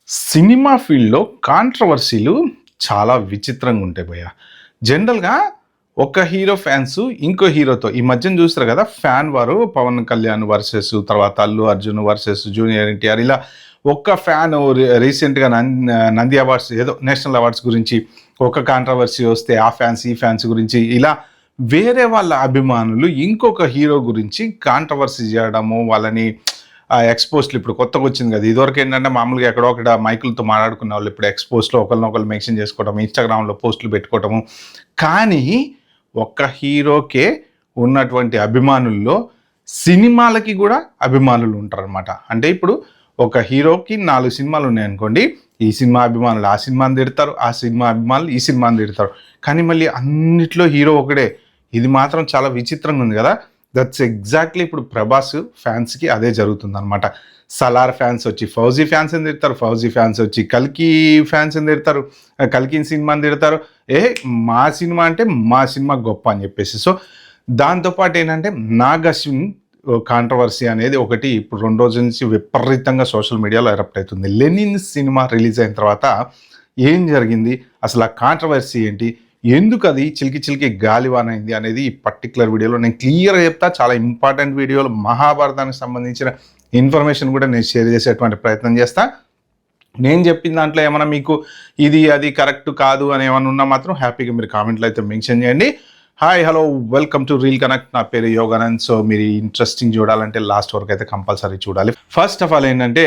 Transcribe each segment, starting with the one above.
Cinema ఫీల్డ్‌లో కాంట్రోవర్సీలు చాలా విచిత్రంగా ఉంటాయి భయ్య. జనరల్‌గా ఒక హీరో ఫ్యాన్స్ ఇంకో హీరోతో ఈ మధ్యన చూస్తారు కదా! ఫ్యాన్ వారు 'పవన్ కళ్యాణ్' వర్సెస్ తర్వాత 'అల్లు అర్జున్' వర్సెస్ 'జూనియర్ ఎన్టీఆర్' ఇలా ఒక్క ఫ్యాను రీసెంట్‌గా నంది అవార్డ్స్ ఏదో నేషనల్ అవార్డ్స్ గురించి ఒక కాంట్రోవర్సీ వస్తే ఆ ఫ్యాన్స్, ఈ ఫ్యాన్స్ గురించి ఇలా వేరే వాళ్ళ అభిమానులు ఇంకొక హీరో గురించి కాంట్రోవర్సీ చేయడము, వాళ్ళని ఎక్స్‌పోస్ట్‌లు ఇప్పుడు కొత్తగొచ్చింది కదా! ఇదివరకేంటంటే మామూలుగా ఎక్కడో అక్కడ మైకులతో మాట్లాడుకునేవాళ్ళు. ఇప్పుడు ఎక్స్‌పోస్ట్‌లో ఒకళ్ళనొకళ్ళు మెన్షన్ చేసుకోవడం, ఇన్‌స్టాగ్రామ్‌లో పోస్టులు పెట్టుకోవటము. కానీ ఒక్క హీరోకే ఉన్నటువంటి అభిమానుల్లో సినిమాలకి గూడా అభిమానులు ఉంటారనమాట. అంటే ఇప్పుడు ఒక హీరోకి 4 సినిమాలున్నాయనుకోండి. ఈ సినిమా అభిమానులు ఆ సినిమాని తిడతారు. ఆ సినిమా అభిమానులు ఈ సినిమాని తిడతారు. కానీ మళ్ళీ అన్నిట్లో హీరో ఒకడే. ఇది మాత్రం చాలా విచిత్రంగా ఉంది గదా! దట్స్ ఎగ్జాక్ట్‌లీ ఇప్పుడు 'ప్రభాస్' ఫ్యాన్స్‌కి అదే జరుగుతుందనమాట. 'సలార్' ఫ్యాన్స్ వచ్చి 'ఫౌజీ' ఫ్యాన్స్‌ని తిడతారు. 'ఫౌజీ' ఫ్యాన్స్ వచ్చి 'కల్కి' ఫ్యాన్స్‌ని తిడతారు. 'కల్కి' సినిమాని తిడతారు. మా సినిమా అంటే మా సినిమా గొప్ప అని చెప్పేసి. సో, దాంతో పాటు ఏంటంటే 'నాగ్ అశ్విన్' కాంట్రోవర్సీ అనేది ఒకటి ఇప్పుడు 2 రోజుల నుంచి విపరీతంగా సోషల్ మీడియాలో ఎరప్ట్ అవుతుంది. 'లెనిన్' సినిమా రిలీజ్ అయిన తర్వాత ఏం జరిగింది? అసలు ఆ కాంట్రోవర్సీ ఏంటి? ఎందుకది చిలికి చిలికి గాలివాన అయింది అనేది ఈ పర్టిక్యులర్ వీడియోలో నేను క్లియర్‌గా చెప్తా. చాలా ఇంపార్టెంట్ వీడియోలో మహాభారతానికి సంబంధించిన ఇన్ఫర్మేషన్ కూడా నేను షేర్ చేసేటువంటి ప్రయత్నం చేస్తా. నేను చెప్పిన దాంట్లో ఏమన్నా మీకు ఇది, అది కరెక్ట్ కాదు అని ఏమన్నా ఉన్నా మాత్రం హ్యాపీగా మీరు కామెంట్‌లో అయితే మెన్షన్ చేయండి. Hi, hello, welcome to reel connect. నా పేరు యోగానంద్. సో, మీరు ఇంట్రెస్టింగ్ చూడాలంటే లాస్ట్ వరకు అయితే కంపల్సరీ చూడాలి. ఫస్ట్ ఆఫ్ ఆల్ ఏంటంటే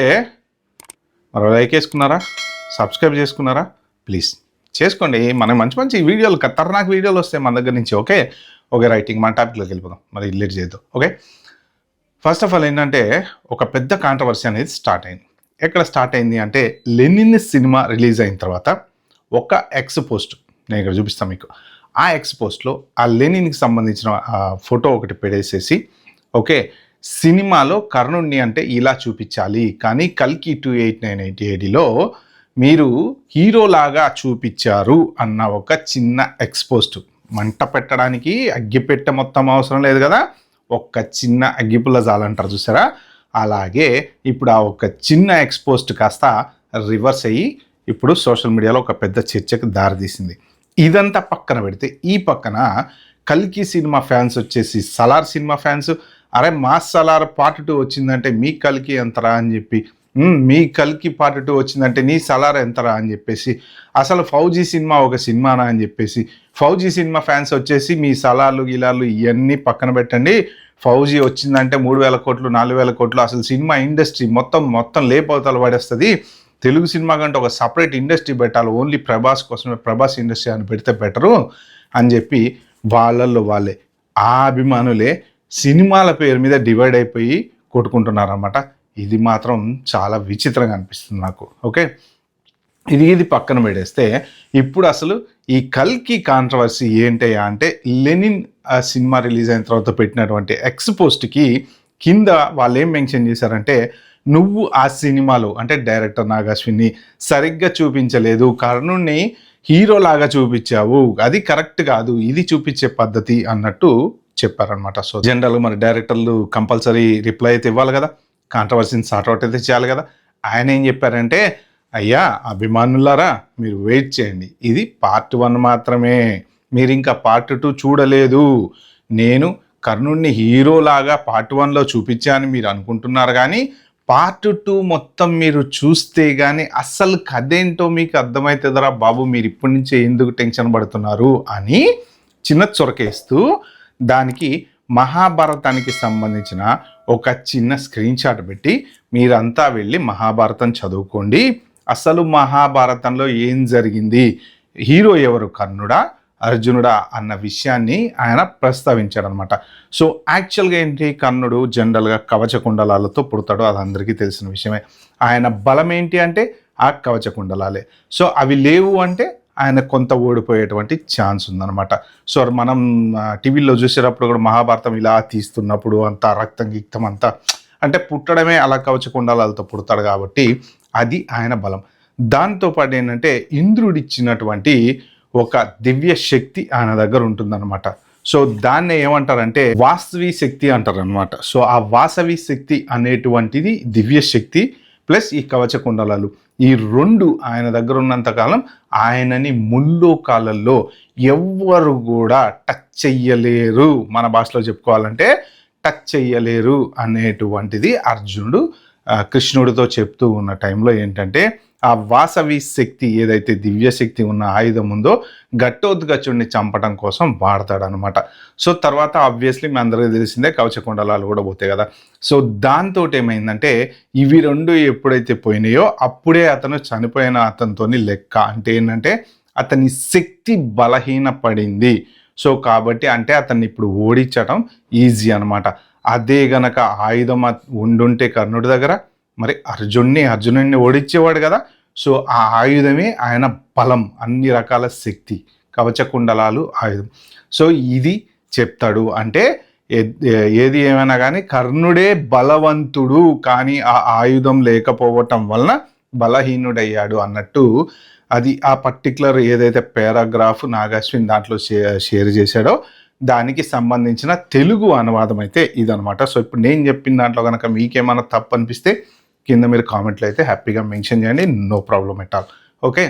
మరో లైక్ వేసుకున్నారా? సబ్స్క్రైబ్ చేసుకున్నారా? ప్లీజ్ చేసుకోండి. మనకి మంచి మంచి వీడియోలు ఖతర్నాక్ వీడియోలు వస్తాయి మన దగ్గర నుంచి. ఓకే రైటింగ్ మన టాపిక్లోకి వెళ్ళిపోదాం. మరి లేట్ చేద్దాం. ఓకే, ఫస్ట్ ఆఫ్ ఆల్ ఏంటంటే ఒక పెద్ద కాంట్రవర్సీ అనేది స్టార్ట్ అయింది. ఎక్కడ స్టార్ట్ అయింది అంటే 'లెనిన్' సినిమా రిలీజ్ అయిన తర్వాత ఒక ఎక్స్ పోస్ట్ నేను ఇక్కడ చూపిస్తాను మీకు. ఆ ఎక్స్ పోస్ట్‌లో ఆ 'లెనిన్‌కి' సంబంధించిన ఫోటో ఒకటి పెడేసేసి ఓకే, సినిమాలో కర్ణుడిని అంటే ఇలా చూపించాలి, కానీ 'కల్కి 2898AD'లో మీరు హీరోలాగా చూపించారు అన్న ఒక చిన్న ఎక్స్‌పోస్ట్. మంట పెట్టడానికి అగ్గిపెట్టె మొత్తం అవసరం లేదు కదా! ఒక్క చిన్న అగ్గిపుల్ల చాలంటారు చూసారా? అలాగే ఇప్పుడు ఆ ఒక చిన్న ఎక్స్‌పోస్ట్ కాస్త రివర్స్ అయ్యి ఇప్పుడు సోషల్ మీడియాలో ఒక పెద్ద చర్చకు దారితీసింది. ఇదంతా పక్కన పెడితే ఈ పక్కన 'కల్కి' సినిమా ఫ్యాన్స్ వచ్చేసి 'సలార్' సినిమా ఫ్యాన్స్, అరే మా 'సలార్' పార్ట్ 2 వచ్చిందంటే మీ 'కల్కి' ఎంతరా అని చెప్పి, మీ 'కల్కి' పార్ట్ 2 వచ్చిందంటే నీ 'సలార్' ఎంతరా అని చెప్పేసి, అసలు 'ఫౌజీ' సినిమా ఒక సినిమానా అని చెప్పేసి, 'ఫౌజీ' సినిమా ఫ్యాన్స్ వచ్చేసి మీ 'సలార్లు' గిలార్లు ఇవన్నీ పక్కన పెట్టండి. 'ఫౌజీ' వచ్చిందంటే 3,000 కోట్లు 4,000 కోట్లు అసలు సినిమా ఇండస్ట్రీ మొత్తం లేపవతల పడేస్తుంది. తెలుగు సినిమా కంటే ఒక సపరేట్ ఇండస్ట్రీ పెట్టాలి, ఓన్లీ ప్రభాస్ కోసమే, ప్రభాస్ ఇండస్ట్రీ అని పెడితే బెటరు అని చెప్పి వాళ్ళల్లో వాళ్ళే ఆ అభిమానులే సినిమాల పేరు మీద డివైడ్ అయిపోయి కొట్టుకుంటున్నారన్నమాట. ఇది మాత్రం చాలా విచిత్రంగా అనిపిస్తుంది నాకు. ఓకే, ఇది పక్కన పెడేస్తే ఇప్పుడు అసలు ఈ 'కల్కి' కాంట్రవర్సీ ఏంటయ్యా అంటే 'లెనిన్' సినిమా రిలీజ్ అయిన తర్వాత పెట్టినటువంటి ఎక్స్ పోస్ట్‌కి కింద వాళ్ళు ఏం మెన్షన్ చేశారంటే, నువ్వు ఆ సినిమాలో అంటే డైరెక్టర్ నాగ్ అశ్విన్ని సరిగ్గా చూపించలేదు, కర్ణుడిని హీరోలాగా చూపించావు, అది కరెక్ట్ కాదు, ఇది చూపించే పద్ధతి అన్నట్టు చెప్పారనమాట. సో, జనరల్గా మరి డైరెక్టర్లు కంపల్సరీ రిప్లై అయితే ఇవ్వాలి కదా, కాంట్రవర్సీని సార్ట్అవుట్ అయితే చేయాలి కదా. ఆయన ఏం చెప్పారంటే, అయ్యా అభిమానులారా మీరు వెయిట్ చేయండి, ఇది పార్ట్ 1 మాత్రమే, మీరు ఇంకా పార్ట్ 2 చూడలేదు. నేను కర్ణుడిని హీరోలాగా పార్ట్ 1లో చూపించాను మీరు అనుకుంటున్నారు, కానీ పార్ట్ 2 మొత్తం మీరు చూస్తే కానీ అస్సలు కథేంటో మీకు అర్థమవుతుందిరా బాబు, మీరు ఇప్పటి నుంచే ఎందుకు టెన్షన్ పడుతున్నారు అని చిన్న చొరకేస్తూ దానికి మహాభారతానికి సంబంధించిన ఒక చిన్న స్క్రీన్ షాట్ పెట్టి మీరంతా వెళ్ళి మహాభారతం చదువుకోండి, అసలు మహాభారతంలో ఏం జరిగింది, హీరో ఎవరు, కర్ణుడా అర్జునుడా అన్న విషయాన్ని ఆయన ప్రస్తావించాడు అనమాట. సో యాక్చువల్గా ఏంటి, కర్ణుడు జనరల్గా కవచ కుండలాలతో పుడతాడు, అది అందరికీ తెలిసిన విషయమే. ఆయన బలం ఏంటి అంటే ఆ కవచ కుండలాలే. సో అవి లేవు అంటే ఆయన కొంత ఓడిపోయేటువంటి ఛాన్స్ ఉందన్నమాట. సో మనం టీవీలో చూసేటప్పుడు కూడా మహాభారతం ఇలా తీస్తున్నప్పుడు అంతా రక్తం గిక్తం అంతా అంటే పుట్టడమే అలా కవచ కుండలాలతో పుడతాడు కాబట్టి అది ఆయన బలం. దాంతోపాటు ఏంటంటే ఇంద్రుడిచ్చినటువంటి ఒక దివ్య శక్తి ఆయన దగ్గర ఉంటుందన్నమాట. సో దాన్ని ఏమంటారంటే వాసవి శక్తి అంటారు అనమాట. సో ఆ వాసవి శక్తి అనేటువంటిది దివ్య శక్తి ప్లస్ ఈ కవచ కుండలాలు, ఈ 2 ఆయన దగ్గర ఉన్నంతకాలం ఆయనని ముల్లోకాలలో ఎవ్వరు కూడా టచ్ చెయ్యలేరు. మన భాషలో చెప్పుకోవాలంటే టచ్ చెయ్యలేరు అనేటువంటిది అర్జునుడు కృష్ణుడితో చెప్తూ ఉన్న టైంలో ఏంటంటే, ఆ వాసవి శక్తి ఏదైతే దివ్యశక్తి ఉన్న ఆయుధం ఉందో ఘట్టోత్కచుడిని చంపడం కోసం వాడతాడనమాట. సో తర్వాత ఆబ్వియస్లీ మీ అందరికీ తెలిసిందే కవచకుండలాలు కూడా పోతాయి కదా. సో దాంతో ఏమైందంటే ఇవి 2 ఎప్పుడైతే పోయినాయో అప్పుడే అతను చనిపోయిన అతనితోని లెక్క. అంటే ఏంటంటే అతని శక్తి బలహీన పడింది. సో కాబట్టి అంటే అతన్ని ఇప్పుడు ఓడించటం ఈజీ అనమాట. అదే గనక ఆయుధం ఉండుంటే కర్ణుడి దగ్గర మరి అర్జునుడిని ఓడించేవాడు కదా. సో ఆ ఆయుధమే ఆయన బలం, అన్ని రకాల శక్తి, కవచకుండలాలు ఆయుధం. సో ఇది చెప్తాడు. అంటే ఏది ఏమైనా కానీ కర్ణుడే బలవంతుడు, కానీ ఆ ఆయుధం లేకపోవటం వలన బలహీనుడయ్యాడు అన్నట్టు. అది ఆ పర్టికులర్ ఏదైతే పారాగ్రాఫ్ నాగశ్విన్ దాంట్లో షేర్ చేశాడో దానికి సంబంధించిన తెలుగు అనువాదం అయితే ఇదనమాట. సో ఇప్పుడు నేను చెప్పిన దాంట్లో కనుక మీకేమైనా తప్పు అనిపిస్తే కింద మీరు కామెంట్లో అయితే హ్యాపీగా మెన్షన్ చేయండి, no problem at all. Okay,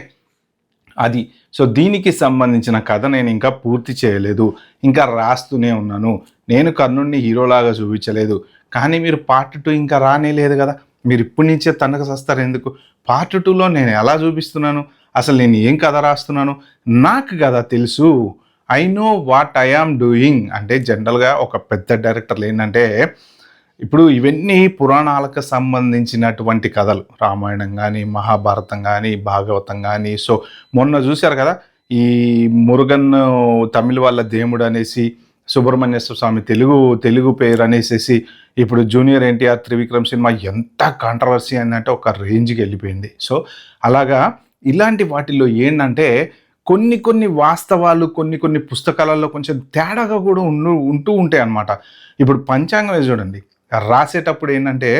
అది. సో దీనికి సంబంధించిన కథ నేను ఇంకా పూర్తి చేయలేదు, ఇంకా రాస్తూనే ఉన్నాను. నేను కర్ణుడిని హీరోలాగా చూపించలేదు, కానీ మీరు పార్ట్ 2 ఇంకా రానే లేదు కదా. మీరు ఇప్పటి నుంచే తనకు సస్తారు ఎందుకు? పార్ట్ 2లో నేను ఎలా చూపిస్తున్నాను, అసలు నేను ఏం కథ రాస్తున్నాను నాకు కదా తెలుసు. I know what I am doing. అంటే జనరల్గా ఒక పెద్ద డైరెక్టర్లు ఏంటంటే, ఇప్పుడు ఇవన్నీ పురాణాలకు సంబంధించినటువంటి కథలు, రామాయణం కానీ మహాభారతం కానీ భాగవతం కానీ. సో మొన్న చూశారు కదా ఈ మురుగన్ తమిళ వాళ్ళ దేవుడు అనేసి, సుబ్రహ్మణ్యేశ్వర స్వామి తెలుగు పేరు అనేసి ఇప్పుడు జూనియర్ ఎన్టీఆర్ త్రివిక్రమ్ సినిమా ఎంత కాంట్రవర్సీ అయిందంటే ఒక రేంజ్కి వెళ్ళిపోయింది. సో అలాగా ఇలాంటి వాటిల్లో ఏంటంటే కొన్ని వాస్తవాలు కొన్ని పుస్తకాలలో కొంచెం తేడాగా కూడా ఉంటూ ఉంటాయి అన్నమాట. ఇప్పుడు పంచాంగం చూడండి, రాసేటప్పుడు ఏంటంటే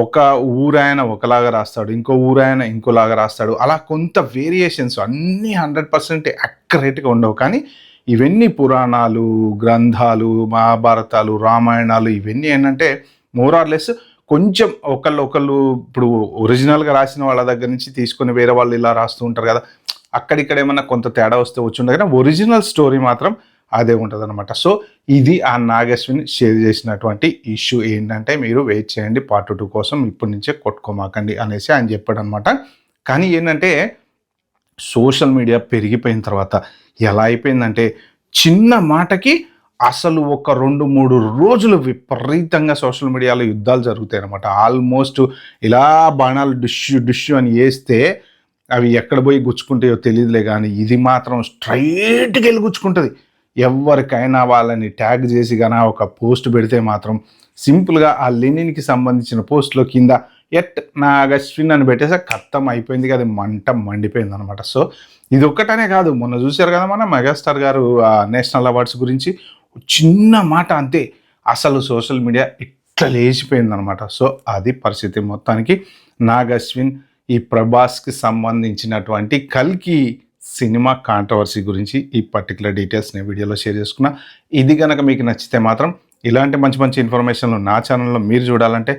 ఒక ఊరాయన ఒకలాగా రాస్తాడు, ఇంకో ఊరాయన ఇంకోలాగా రాస్తాడు. అలా కొంత వేరియేషన్స్, అన్నీ 100% యాక్యురేట్గా ఉండవు. కానీ ఇవన్నీ పురాణాలు, గ్రంథాలు, మహాభారతాలు, రామాయణాలు ఇవన్నీ ఏంటంటే మోరార్లెస్ కొంచెం ఒకళ్ళు ఇప్పుడు ఒరిజినల్గా రాసిన వాళ్ళ దగ్గర నుంచి తీసుకొని వేరే వాళ్ళు ఇలా రాస్తూ ఉంటారు కదా, అక్కడిక్కడ ఏమన్నా కొంత తేడా వస్తే వచ్చి ఉండదు, కానీ ఒరిజినల్ స్టోరీ మాత్రం అదే ఉంటుంది అనమాట. సో ఇది ఆ నాగశ్విన్ షేర్ చేసినటువంటి ఇష్యూ. ఏంటంటే మీరు వెయిట్ చేయండి పార్ట్ 2 కోసం, ఇప్పటి నుంచే కొట్టుకోమాకండి అనేసి ఆయన చెప్పాడు అనమాట. కానీ ఏంటంటే సోషల్ మీడియా పెరిగిపోయిన తర్వాత ఎలా అయిపోయిందంటే చిన్న మాటకి అసలు ఒక 2-3 రోజులు విపరీతంగా సోషల్ మీడియాలో యుద్ధాలు జరుగుతాయి అనమాట. ఆల్మోస్ట్ ఇలా బాణాలు డిష్యూ అని వేస్తే అవి ఎక్కడ పోయి గుచ్చుకుంటాయో తెలియదులే, కానీ ఇది మాత్రం స్ట్రైట్కి వెళ్ళి గుచ్చుకుంటుంది. ఎవరికైనా వాళ్ళని ట్యాగ్ చేసి కానీ ఒక పోస్ట్ పెడితే మాత్రం సింపుల్గా ఆ లెనిన్కి సంబంధించిన పోస్ట్లో కింద ఎట్ నాగశ్విన్ అని పెట్టేసి కత్తం అయిపోయింది కదా, మండిపోయింది అనమాట. సో ఇది ఒక్కటనే కాదు, మొన్న చూశారు కదా మన మెగాస్టార్ గారు నేషనల్ అవార్డ్స్ గురించి చిన్న మాట అంతే అసలు సోషల్ మీడియా ఇట్లా లేచిపోయింది అనమాట. సో అది పరిస్థితి. మొత్తానికి నాగశ్విన్ ఈ ప్రభాస్కి సంబంధించినటువంటి కల్కి సినిమా కాంట్రవర్సీ గురించి ఈ పర్టికులర్ డీటెయిల్స్ నేను వీడియోలో షేర్ చేసుకున్నా. ఇది కనుక మీకు నచ్చితే మాత్రం ఇలాంటి మంచి ఇన్ఫర్మేషన్లు నా ఛానల్లో మీరు చూడాలంటే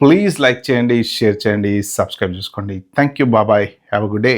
ప్లీజ్ లైక్ చేయండి, షేర్ చేయండి, సబ్స్క్రైబ్ చేసుకోండి. థ్యాంక్ యూ, బాబాయ్, హ్యావ్ అ గుడ్ డే.